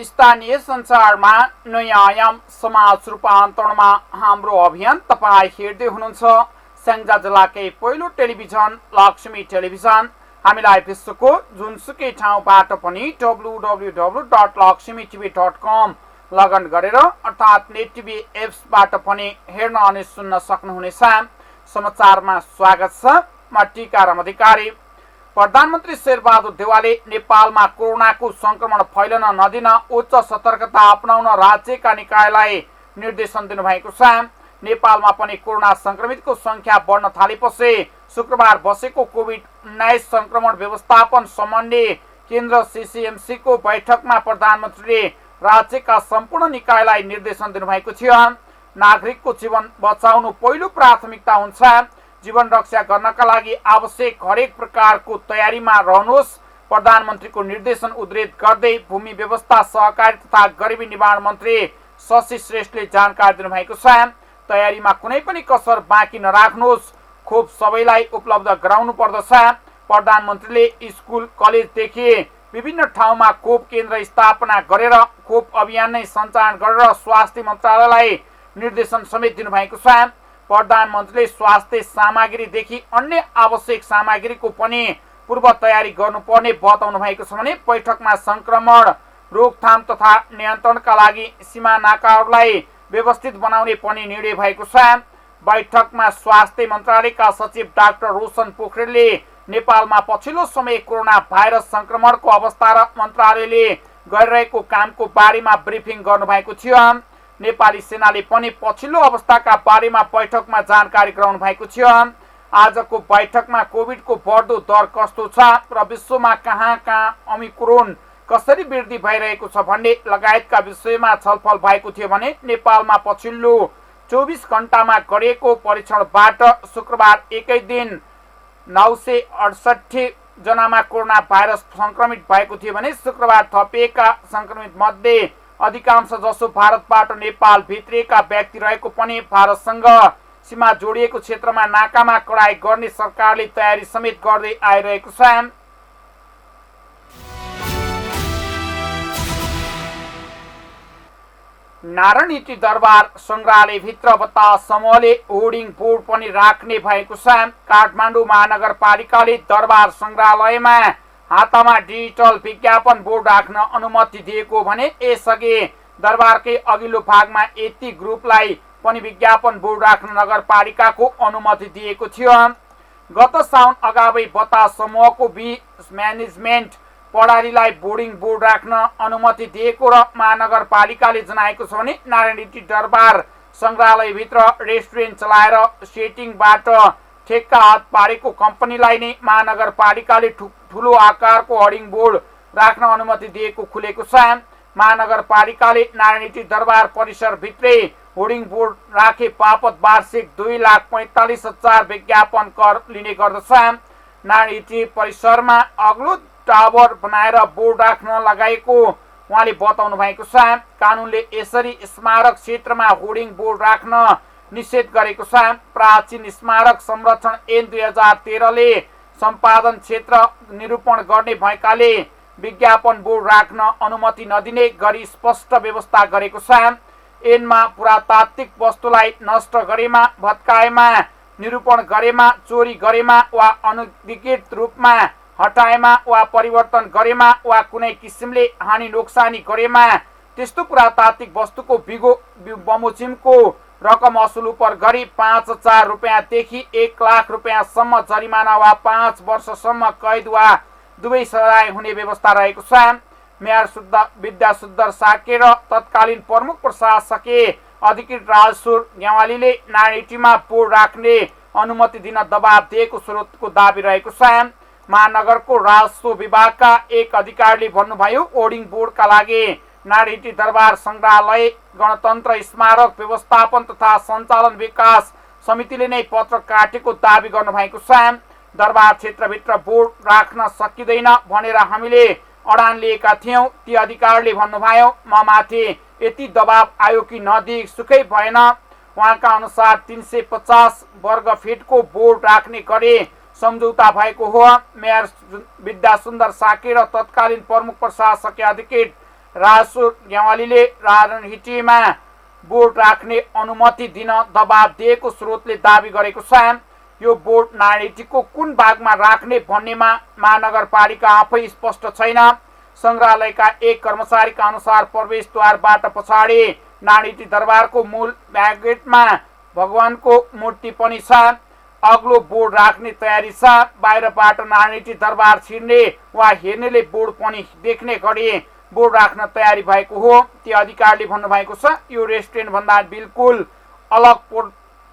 स्थानीय सञ्चारमा नयाँ आयाम समाज रूपान्तरणमा हाम्रो अभियान तपाईँ हेर्दै हुनुहुन्छ स्याङ्जा जिल्लाकै पहिलो टेलिभिजन लक्ष्मी टेलिभिजन। हामीलाई विश्वको जुनसुकै ठाउँबाट पनि www.lakshmitv.com लगइन गरेर अर्थात् नेट टिभी एप्सबाट पनि हेर्न अनि सुन्न सक्नुहुनेछ। समाचारमा स्वागत छ। म टीकाराम अधिकारी। प्रधानमन्त्री शेरबहादुर देउवाले नेपालमा कोरोनाको संक्रमण फैलन नदिन उच्च सतर्कता अपनाउन राज्यका निकायलाई निर्देशन दिनुभएको छ। नेपालमा पनि कोरोना संक्रमितको संख्या बढ्न थालेपछि शुक्रबार बसेको कोभिड-19 संक्रमण व्यवस्थापन सम्बन्धी केन्द्र सीसीएमसी को बैठकमा प्रधानमन्त्रीले राज्यका सम्पूर्ण निकायलाई निर्देशन दिनुभएको थियो। नागरिकको जीवन बचाउनु पहिलो प्राथमिकता हुन्छ। जीवन रक्षा गर्नका लागि आवश्यक हरेक प्रकारको तयारीमा रहनुहोस्। प्रधानमन्त्रीको निर्देशन उद्धृत गर्दै भूमि व्यवस्था सहकारी तथा गरिबी निर्माण मन्त्री शशि श्रेष्ठले जानकारी दिनुभएको छ। तयारीमा कुनै पनि कसर बाँकी नराख्नुहोस्। खोप सबैलाई उपलब्ध गराउनु पर्दछ। प्रधानमन्त्रीले स्कुल कलेजदेखि विभिन्न ठाउँमा खोप केन्द्र स्थापना गरेर खोप अभियान नै सञ्चालन गरेर स्वास्थ्य मन्त्रालयलाई निर्देशन समेत दिनुभएको छ। प्रधानमन्त्रीले स्वास्थ्य सामग्रीदेखि अन्य आवश्यक सामग्रीको पनि पूर्व तयारी गर्नुपर्ने बताउनु भएको छ भने बैठकमा संक्रमण रोकथाम तथा नियन्त्रणका लागि सीमा नाकाहरूलाई व्यवस्थित बनाउने पनि निर्णय भएको छ। बैठकमा स्वास्थ्य मन्त्रालयका सचिव डाक्टर रोशन पोखरेलले नेपालमा पछिल्लो समय कोरोना भाइरस संक्रमणको अवस्था र मन्त्रालयले गरिरहेको कामको बारेमा ब्रिफिङ गर्नुभएको थियो। नेपाली सेनाले पनि पछिल्लो अवस्थाका बारेमा बैठकमा जानकारी गराउनु भएको थियो। आजको बैठकमा कोभिडको बढ्दो दर कस्तो छ र विश्वमा कहाँ कहाँ ओमिक्रोन कसरी वृद्धि भइरहेको छ भन्ने लगायतका विषयमा छलफल भएको थियो भने नेपालमा पछिल्लो 24 घण्टामा गरिएको परीक्षणबाट शुक्रबार एकै दिन 968 जनामा कोरोना भाइरस संक्रमित भएको थियो भने शुक्रबार थपिएका संक्रमित मध्ये अधिकांश जसो भारतबाट नेपाल भित्रिएका व्यक्ति रहेको पनि भारतसँग सीमा जोडिएको क्षेत्रमा नाकामा कडाई गर्ने सरकारले तयारी समेत गर्दै आइरहेको छ। नारायणी दरबार संग्रहालयभित्र बतास समूहले होर्डिङ बोर्ड पनि राख्ने भएको छ। काठमाडौँ महानगरपालिकाले दरबार संग्रहालयमा हातामा डिजिटल विज्ञापन बोर्ड राख्न अनुमति दिएको भने यसअघि दरबारकै अघिल्लो भागमा यति ग्रुपलाई पनि विज्ञापन बोर्ड राख्न नगरपालिकाको अनुमति दिएको थियो। गत साउन अगावै बतास समूहको बीच म्यानेजमेन्ट प्रणालीलाई बोर्डिङ बोर्ड राख्न अनुमति दिएको र महानगरपालिकाले जनाएको छ भने नारायणी दरबार संग्रहालयभित्र रेस्टुरेन्ट चलाएर सेटिङबाट ठेक्का हात पारेको कम्पनीलाई नै महानगरपालिकाले ठुलो आकारको होर्डिङ बोर्ड राख्न अनुमति दिएको खुलेको छ। महानगरपालिकाले नारायणी दरबार परिसरभित्रै होर्डिङ बोर्ड राखे बापत वार्षिक 2,45,000 विज्ञापन कर लिने गर्दछ। नारायणी परिसरमा अग्लो टावर बनाएर बोर्ड राख्न लगाएको उहाँले बताउनु भएको छ। कानुनले यसरी स्मारक क्षेत्रमा होर्डिङ बोर्ड राख्न निषेध गरेको छ। प्राचीन स्मारक संरक्षण ऐन 2013 ले सम्पादन क्षेत्र निरूपण गर्ने भएकाले विज्ञापन बोर्ड राख्न अनुमति नदिने गरी स्पष्ट व्यवस्था गरेको छ। ऐनमा पुरातात्विक वस्तुलाई नष्ट गरेमा, भत्काएमा, निरूपण गरेमा, चोरी गरेमा वा अनधिकृत रूपमा हटाएमा वा परिवर्तन गरेमा वा कुनै किसिमले हानि नोक्सानी गरेमा त्यस्तो पुरातात्विक वस्तुको बमोजिमको रकम असुल उपर गरी 5,000 रुपियाँदेखि 1 लाख रुपियाँसम्म जरिमाना वा 5 वर्षसम्म कैद वा दुवै सजाय हुने व्यवस्था रहेको छ। मेयर विद्यासुन्दर साके र तत्कालीन प्रमुख प्रशासकीय अधिकृत राजशुर ग्यावालीले नारायणीमा बोर्ड राख्ने अनुमति दिन दबाब दिएको स्रोतको दाबी रहेको छ। महानगरको राजस्व विभागका एक अधिकारीले भन्नुभयो, होर्डिङ बोर्डका लागि नारायणी दरबार संग्रहालय गणतन्त्र स्मारक व्यवस्थापन तथा सञ्चालन विकास समितिले नै पत्र काटेको दाबी गर्नुभएको छ। दरबार क्षेत्रभित्र बोर्ड राख्न सकिँदैन भनेर हामीले अडान लिएका थियौं। ती अधिकारीले भन्नुभयो, म माथि यति दबाब आयो कि नदिई सुकै भएन। उहाँका अनुसार 350 वर्ग फिटको बोर्ड राख्ने गरी सम्झौता भएको हो। मेयर विद्यासुन्दर साके र तत्कालीन प्रमुख प्रशासकीय अधिकृत राजु गेवालीले राजनीतिमा बोर्ड राख्ने अनुमति दिन दबाब दिएको स्रोतले दावी गरेको छ। यो बोर्ड नारीटिको कुन भागमा राख्ने भन्नेमा महानगरपालिका आफै स्पष्ट छैन। संग्रहालयका एक कर्मचारीका अनुसार प्रवेशद्वारबाट पछाडि नारीटी दरबारको मूल ब्यागेटमा भगवानको मूर्ति पनि छ। अग्लो बोर्ड राख्ने तयारी छ। बाहिरबाट नारीटी दरबार छिर्ने वा हेर्नेले बोर्ड पनि देख्ने गरी बोर्ड राख्न तयारी भएको हो। ती अधिकारीले भन्नुभएको छ। यो रेस्टुरेन्ट भन्दा बिल्कुल अलग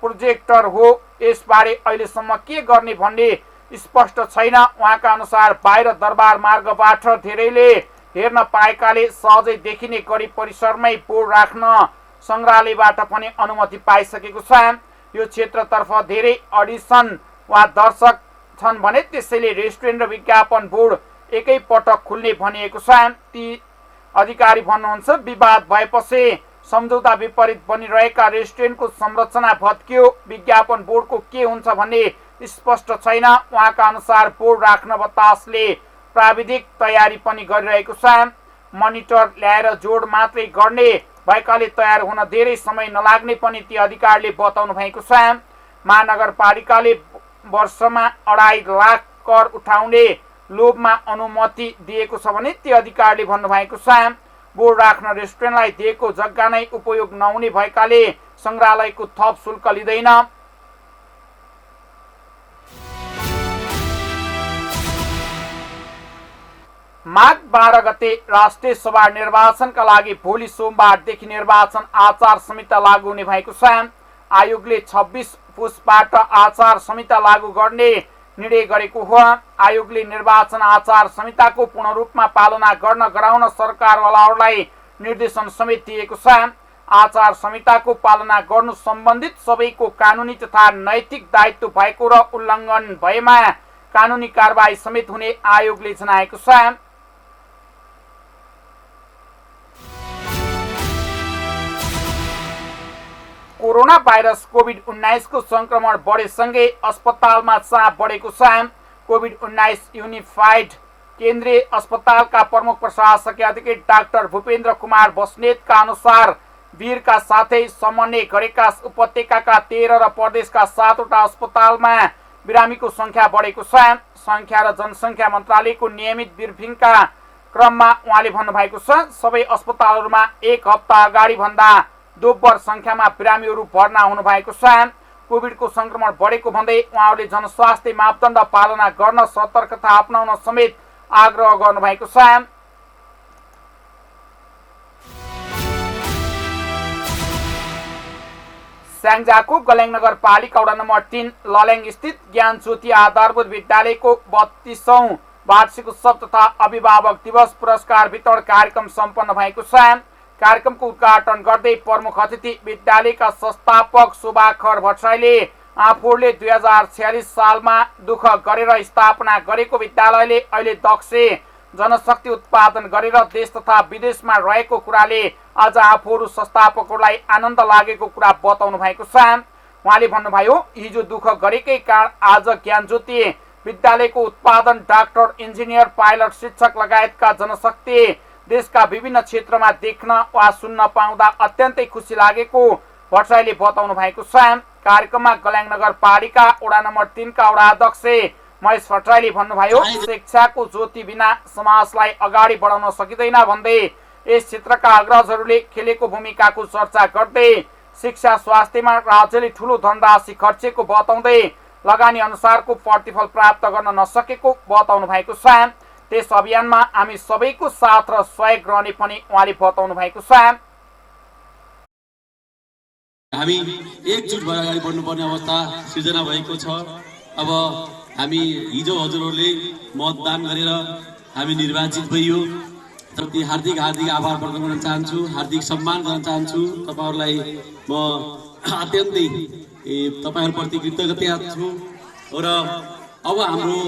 प्रोजेक्टर हो। यसबारे अहिलेसम्म के गर्ने भन्ने स्पष्ट छैन। उहाँका अनुसार बाहिर दरबार मार्गबाट धेरैले हेर्न पाएकाले सहजै देखिने गरी परिसरमै बोर्ड राख्न संग्रहालयबाट पनि अनुमति पाइसकेको छ। यो क्षेत्रतर्फ धेरै अडिसन वा दर्शक छन् भने त्यसैले रेस्टुरेन्ट र विज्ञापन बोर्ड एकै पटक खुल्ने भनिएको छ। ती अधिकारी भन्नुहुन्छ, विवाद भएपछि सम्झौता विपरीत बनिरहेका रेस्टुरेन्टको संरचना भत्कियो। विज्ञापन बोर्डको के हुन्छ भन्ने स्पष्ट छैन। उहाँका अनुसार बोर्ड राख्न बतासले प्राविधिक तयारी पनि गरिरहेको छ। मनिटर ल्याएर जोड मात्रै गर्ने भएकाले तयार हुन धेरै समय नलाग्ने पनि ती अधिकारीले बताउनु भएको छ। महानगरपालिकाले वर्षमा 2.5 लाख कर उठाउने लोभमा अनुमति दिएको छ भने ती अधिकारीले भन्नुभएको छ। बोर्ड राख्न रेस्टुरेन्टलाई दिएको जग्गा नै उपयोग नहुने भएकाले संग्रहालयको थप शुल्क लिँदैन। माघ 12 गते राष्ट्रिय सभा निर्वाचनका लागि भोलि सोमबारदेखि निर्वाचन आचार संहिता लागू हुने भएको छ। आयोगले 26 पुसबाट आचार संहिता लागू गर्ने निर्णय गरेको हो। आयोगले निर्वाचन आचार संहिताको पूर्ण रूपमा पालना गर्न गराउन सरकारवालाहरूलाई निर्देशन समेत दिएको छ। आचार संहिताको पालना गर्नु सम्बन्धित सबैको कानुनी तथा नैतिक दायित्व भएको र उल्लङ्घन भएमा कानुनी कारबाही समेत हुने आयोगले जनाएको छ। कोरोना भाइरस कोभिड-19 को संक्रमण बढेसँगै अस्पतालमा चाप बढेको छ। कोभिड-19 युनिफाइड केन्द्रीय अस्पतालका प्रमुख प्रशासकीय अधिकारी डाक्टर भूपेन्द्र कुमार बस्नेतका अनुसार वीरका साथै समन्वय गरेका उपत्यकाका 13 र प्रदेशका 7वटा अस्पतालमा बिरामीको संख्या बढेको छ। संख्या र जनसंख्या मन्त्रालयको नियमित ब्रिफिङका क्रममा उहाँले भन्नुभएको छ, सबै अस्पतालहरूमा एक हप्ता अगाडि भन्दा दोब्बर संख्यामा बिरामीहरू भर्ना हुनु भएको छ। कोभिडको संक्रमण बढेको भन्दै उहाँहरूले जनस्वास्थ्य मापदण्ड पालना गर्न सतर्कता अपनाउन समेत आग्रह गर्नुभएको छ। स्याङ्जाको गल्याङ नगरपालिका वडा नम्बर 3 लल्याङ स्थित ज्ञान ज्योति आधारभूत विद्यालयको 32औं वार्षिक उत्सव तथा अभिभावक दिवस पुरस्कार वितरण कार्यक्रम सम्पन्न भएको छ। कार्यक्रमको उद्घाटन गर्दै प्रमुख अतिथि विद्यालयका संस्थापक शोभाखर भट्टराईले आफूले 2046 सालमा दुःख गरेर स्थापना गरेको विद्यालयले अहिले दक्ष जनशक्ति उत्पादन गरेर देश तथा विदेशमा रहेको कुराले आज आफूहरू संस्थापकहरूलाई आनन्द लागेको कुरा बताउनु भएको छ। उहाँले भन्नुभयो, हिजो दुःख गरेकै कारण आज ज्ञान ज्योति विद्यालयको उत्पादन डाक्टर, इन्जिनियर, पाइलट, शिक्षक लगायतका जनशक्ति देशका विभिन्न क्षेत्रमा देख्न वा सुन्न पाउँदा अत्यन्तै खुसी लागेको भट्टराईले बताउनु भएको छ। कार्यक्रममा गल्याङ नगरपालिका वडा नम्बर 3 का वडा अध्यक्ष महेश भट्टराईले भन्नुभयो, शिक्षाको ज्योति बिना समाजलाई अगाडि बढाउन सकिँदैन भन्दै यस क्षेत्रका अग्रजहरूले खेलेको भूमिकाको चर्चा गर्दै शिक्षा स्वास्थ्यमा राज्यले ठूलो धनराशि खर्चेको बताउँदै लगानी अनुसारको प्रतिफल प्राप्त गर्न नसकेको बताउनु भएको छ। त्यस अभियानमा हामी सबैको साथ र सहयोग रहने पनि उहाँले बताउनु भएको छ। हामी एकजुट भएर अगाडि बढ्नुपर्ने अवस्था सृजना भएको छ। अब हामी हिजो हजुरहरूले मतदान गरेर हामी निर्वाचित भइयो। प्रति हार्दिक आभार प्रकट गर्न चाहन्छु, हार्दिक सम्मान गर्न चाहन्छु। तपाईहरुलाई म अत्यन्तै तपाईहरुप्रति कृतज्ञता छु। र अब हाम्रो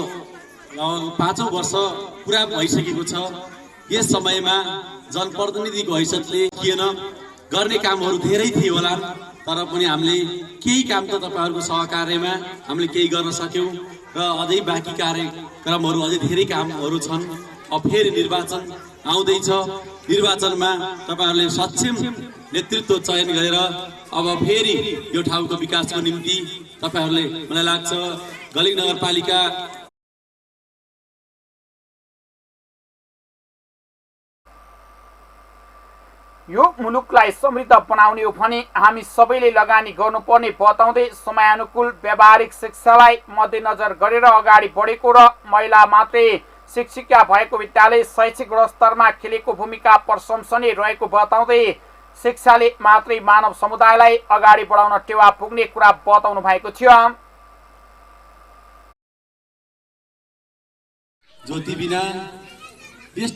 5औं वर्ष पुरा भइसकेको छ। यस समयमा जनप्रतिनिधिको हैसियतले किन गर्ने कामहरू धेरै थिए होला, तर पनि हामीले केही काम त तपाईहरुको सहकार्यमा हामीले केही गर्न सक्यौं र अझै बाँकी कार्यक्रमहरू अझै धेरै कामहरू छन्। अब फेरि निर्वाचन आउँदैछ। निर्वाचनमा तपाईहरुले सक्षम नेतृत्व चयन गरेर अब फेरि यो ठाउँको विकासको निम्ति तपाईहरुले मलाई लाग्छ गलेङ नगरपालिका यो मुलुकलाई समृद्ध बनाउने हो भने हामी सबैले लगानी गर्नुपर्ने बताउँदै समयानुकूल व्यावहारिक शिक्षालाई मध्यनजर गरेर अगाडि बढेको र महिला मात्रै शिक्षिका भएको विद्यालय शैक्षिक गुणस्तरमा खेलेको भूमिका प्रशंसनीय रहेको बताउँदै शिक्षाले मात्रै मानव समुदायलाई अगाडि बढाउन टेवा पुग्ने कुरा बताउनु भएको थियो। ज्योति बिना यस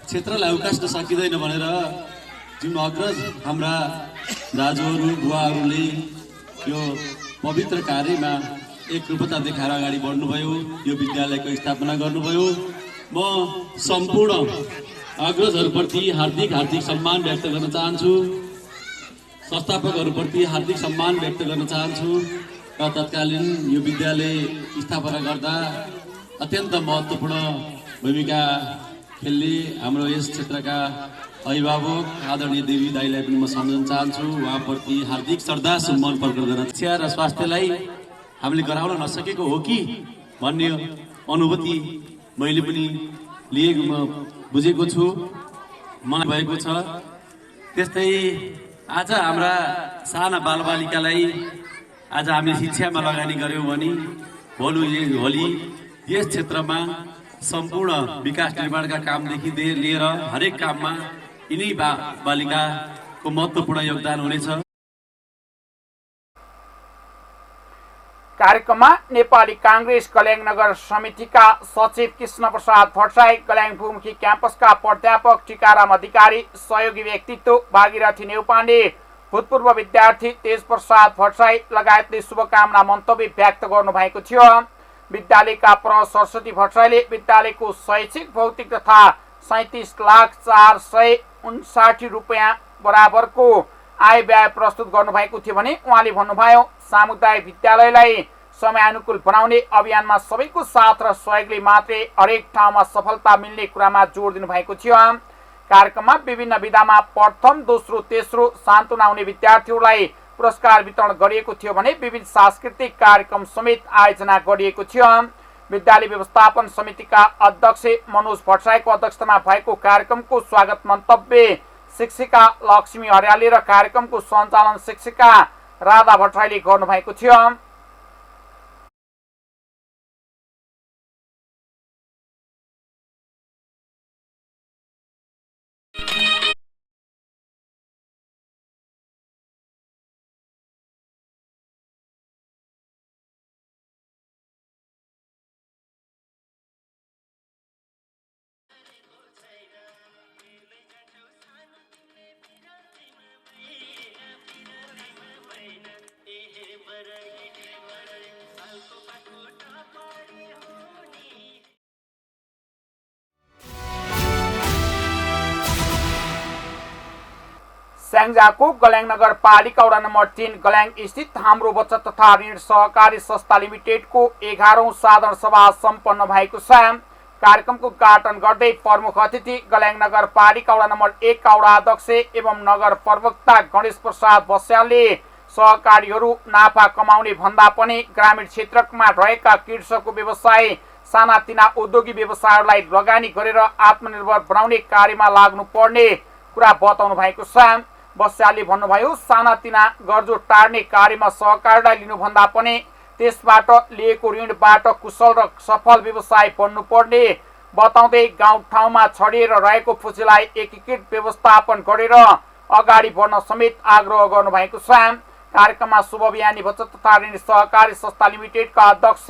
क्षेत्रलाई उकास्न सकिँदैन भनेर जुन अग्रज हाम्रा दाजुहरू बुवाहरूले यो पवित्र कार्यमा एकरूपता देखाएर अगाडि बढ्नुभयो, यो विद्यालयको स्थापना गर्नुभयो। म सम्पूर्ण अग्रजहरूप्रति हार्दिक सम्मान व्यक्त गर्न चाहन्छु, संस्थापकहरूप्रति हार्दिक सम्मान व्यक्त गर्न चाहन्छु र तत्कालीन यो विद्यालय स्थापना गर्दा अत्यन्त महत्त्वपूर्ण भूमिका खेल्ने हाम्रो यस क्षेत्रका अभिभावक आदरणीय देवी दाईलाई पनि म सम्झन चाहन्छु। उहाँप्रति हार्दिक श्रद्धा सम्मान प्रकट गर्न शिक्षा र स्वास्थ्यलाई हामीले गराउन नसकेको हो कि भन्ने अनुभूति मैले पनि लिएको बुझेको छु, मलाई भएको छ। त्यस्तै आज हाम्रा साना बालबालिकालाई आज हामीले शिक्षामा लगानी गर्यौँ भने भोलि यस क्षेत्रमा सम्पूर्ण विकास निर्माणका कामदेखि लिएर हरेक काममा यिनै बालिकाको महत्त्वपूर्ण योगदान हुनेछ। कार्यक्रममा नेपाली कांग्रेस गल्याङ नगर समितिका सचिव कृष्ण प्रसाद भट्टराई, गल्याङ बहुमुखी क्याम्पसका प्राध्यापक टीकाराम अधिकारी, सहयोगी व्यक्तित्व भागीरथी नेउपाण्डे, भूतपूर्व विद्यार्थी तेज प्रसाद भट्टराई लगायतले शुभकामना मन्तव्य व्यक्त गर्नुभएको थियो। विद्यालयका प्रमुख सरस्वती भट्टराईले विद्यालयको शैक्षिक भौतिक तथा 37,459 रुपैयाँ बराबरको आय व्यय प्रस्तुत गर्नुभएको थियो भने उहाँले भन्नुभयो सामुदायिक विद्यालयलाई समयानुकूल बनाउने अभियानमा सबैको साथ र सहयोगले मात्रै हरेक ठाउँमा सफलता मिल्ने कुरामा जोड दिनुभएको थियो। कार्यक्रममा विभिन्न विधामा प्रथम, दोस्रो, तेस्रो सान्तवना हुने विद्यार्थीहरूलाई पुरस्कार वितरण गरिएको थियो भने विभिन्न सांस्कृतिक कार्यक्रम समेत आयोजना गरिएको थियो। विद्यालय व्यवस्थापन समितिका अध्यक्ष मनोज भट्टराईको अध्यक्षतामा भएको कार्यक्रमको स्वागत मन्तव्य शिक्षिका लक्ष्मी हरियाली र कार्यक्रमको सञ्चालन शिक्षिका राधा भट्टराईले गर्नुभएको थियो। स्याङ्जाको गल्याङ नगरपालिका वडा नम्बर 3 गल्याङ स्थित हाम्रो बचत तथा ऋण सहकारी संस्था लिमिटेडको 11औं साधारण सभा सम्पन्न भएको छ। कार्यक्रमको उद्घाटन गर्दै प्रमुख अतिथि गल्याङ नगरपालिका वडा नम्बर 1 का वडा अध्यक्ष एवं नगर प्रवक्ता गणेश प्रसाद बस्यालले सहकारीहरू नाफा कमाउने भन्दा पनि ग्रामीण क्षेत्रमा रहेका कृषकको व्यवसाय, सानातिना उद्योगी व्यवसायहरूलाई लगानी गरेर आत्मनिर्भर बनाउने कार्यमा लाग्नुपर्ने कुरा बताउनु भएको छ। बस्यालले भन्नुभयो सानातिना गर्जो टार्ने कार्यमा सहकारीलाई लिनुभन्दा पनि त्यसबाट लिएको ऋणबाट कुशल र सफल व्यवसाय बन्नुपर्ने बताउँदै गाउँठाउँमा छडिएर रहेको पुँजीलाई एकीकृत व्यवस्थापन गरेर अगाडि बढ्न समेत आग्रह गर्नुभएको छ। कार्यक्रममा शुभबियानी बचत तथा ऋण सहकारी संस्था लिमिटेडका अध्यक्ष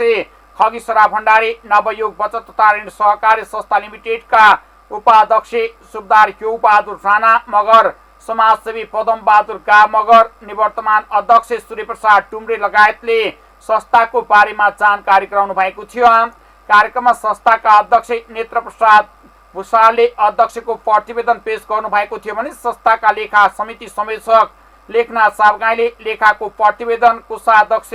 खगीसरा भण्डारी, नवयुग बचत तथा ऋण सहकारी संस्था लिमिटेडका उपाध्यक्ष सुबदार क्यू बहादुर राणा मगर, समाजसेवी पदम बहादुर गा मगर, निवर्तमान अध्यक्ष सूर्यप्रसाद टुम्रे लगायतले संस्थाको बारेमा जानकारी गराउनु भएको थियो। कार्यक्रममा संस्थाका अध्यक्ष नेत्र प्रसाद भूषालले अध्यक्षको प्रतिवेदन पेश गर्नु भएको थियो भने संस्थाका लेखा समिति संयोजक लेखनाथ सावगाईले लेखाको प्रतिवेदन, कोषाध्यक्ष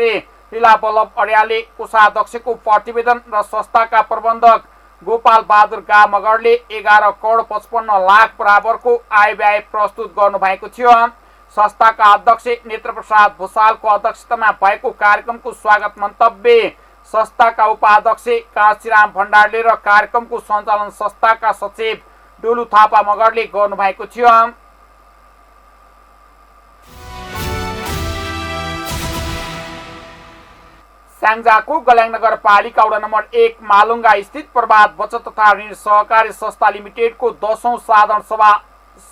लीला बल्लभ अर्यालले कोषाध्यक्षको प्रतिवेदन र संस्थाका प्रबन्धक गोपाल बहादुर गा मगरले 11 करोड 55 लाख बराबरको आय व्यय प्रस्तुत गर्नुभएको थियो। संस्थाका अध्यक्ष नेत्रप्रसाद भूषालको अध्यक्षतामा भएको कार्यक्रमको स्वागत मन्तव्य संस्थाका उपाध्यक्ष काशीराम भण्डारले र कार्यक्रमको सञ्चालन संस्थाका सचिव डोलु थापा मगरले गर्नुभएको थियो। स्याङ्जाको गल्याङ नगरपालिका वडा नम्बर 1 मालुङ्गा स्थित प्रभात बचत तथा ऋण सहकारी संस्था लिमिटेडको 10औं साधारण सभा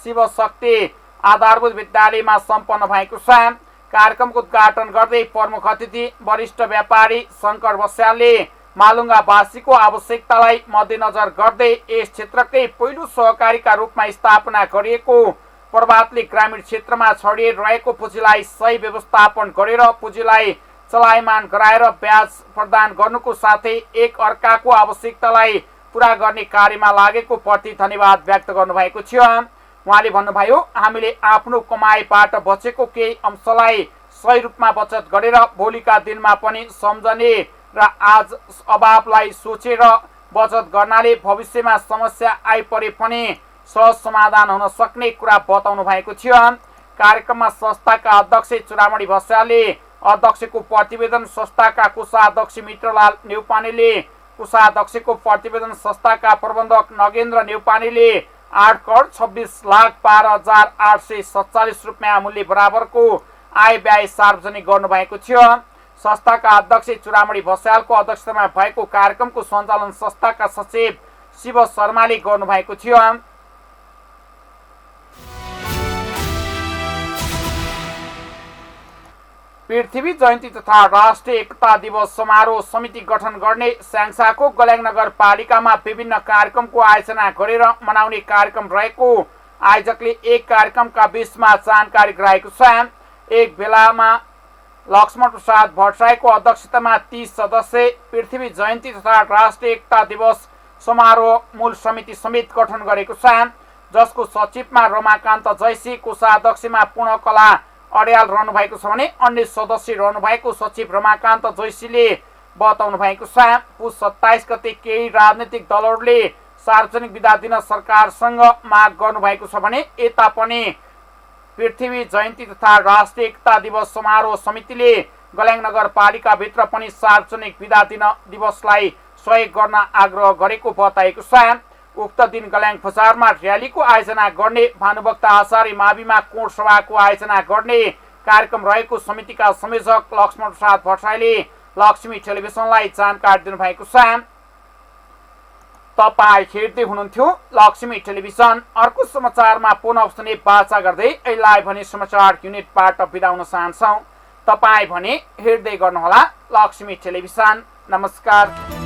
शिवशक्ति आधारभूत विद्यालयमा सम्पन्न भएको छ। कार्यक्रमको उद्घाटन गर्दै प्रमुख अतिथि वरिष्ठ व्यापारी शंकर बस्यालले मालुङ्गावासीको आवश्यकतालाई मध्यनजर गर्दै यस क्षेत्रकै पहिलो सहकारीका रूपमा स्थापना गरिएको प्रभातले ग्रामीण क्षेत्रमा छडिएर रहेको पुँजीलाई सही व्यवस्थापन गरेर पुँजीलाई चलायमान गराएर ब्याज प्रदान गर्नुको साथै एक अर्काको आवश्यकतालाई पूरा गर्ने कार्यमा लागेको प्रति धन्यवाद व्यक्त गर्नुभएको थियो। उहाँले भन्नुभयो, हामीले आफ्नो कमाईबाट बचेको केही अंशलाई सही रूपमा बचत गरेर भोलिका दिनमा पनि सम्झने र आज अभावलाई सोचेर बचत गर्नाले भविष्यमा समस्या आइपरे पनि सहज समाधान हुन सक्ने कुरा बताउनु भएको थियो। कार्यक्रममा संस्थाका अध्यक्ष चुडामणि भस्यालले अध्यक्षको प्रतिवेदन, संस्थाका कोषाध्यक्ष मित्रलाल नेउपानेले कोषाध्यक्षको प्रतिवेदन, संस्थाका प्रबन्धक नगेन्द्र नेउपानेले 8 करोड 26 लाख 12,847 रुपियाँ मूल्य बराबरको आय व्यय सार्वजनिक गर्नुभएको थियो। संस्थाका अध्यक्ष चुडामणि भस्यालको अध्यक्षतामा भएको कार्यक्रमको सञ्चालन संस्थाका सचिव शिव शर्माले गर्नुभएको थियो। पृथ्वी जयन्ती तथा राष्ट्रिय एकता दिवस समारोह समिति गठन गर्ने स्याङ्जाको गल्याङ नगरपालिकामा विभिन्न कार्यक्रमको आयोजना गरेर मनाउने कार्यक्रम रहेको आयोजकले एक कार्यक्रमका बीचमा जानकारी गराएको छ। एक बेलामा लक्ष्मण प्रसाद भट्टराईको अध्यक्षतामा 30 सदस्य पृथ्वी जयन्ती तथा राष्ट्रिय एकता दिवस समारोह मूल समिति समेत गठन गरेको छ, जसको सचिवमा रमाकान्त जैसी, कोषाध्यक्षमा पूर्णकला अड्याल रहनु भएको छ भने अन्य सदस्य रहनु भएको सचिव रमाकान्त जैसीले बताउनु भएको छ। पुस 27 गते केही राजनीतिक दलहरूले सार्वजनिक बिदा दिन सरकारसँग माग गर्नु भएको छ भने यता पनि पृथ्वी जयन्ती तथा राष्ट्रिय एकता दिवस समारोह समितिले गल्याङ नगरपालिका भित्र पनि सार्वजनिक बिदा दिन दिवसलाई सहयोग गर्न आग्रह गरेको बताएको छ। उक्त दिन गल्याङ बजारमा र्यालीको आयोजना गर्ने, भानुभक्त आचार्य माविमा कोट सभाको आयोजना गर्ने कार्यक्रम रहेको समितिका संयोजक लक्ष्मण प्रसाद भट्टराईले लक्ष्मी टेलिभिजनलाई जानकारी दिनुभएको छ। तपाईँ हेर्दै हुनुहुन्थ्यो लक्ष्मी टेलिभिजन। अर्को समाचारमा पुनः सुने बाचा गर्दै लाइभ भने समाचार युनिटबाट बिदा हुन चाहन्छौँ। तपाईँ भने हेर्दै गर्नुहोला लक्ष्मी टेलिभिजन। नमस्कार।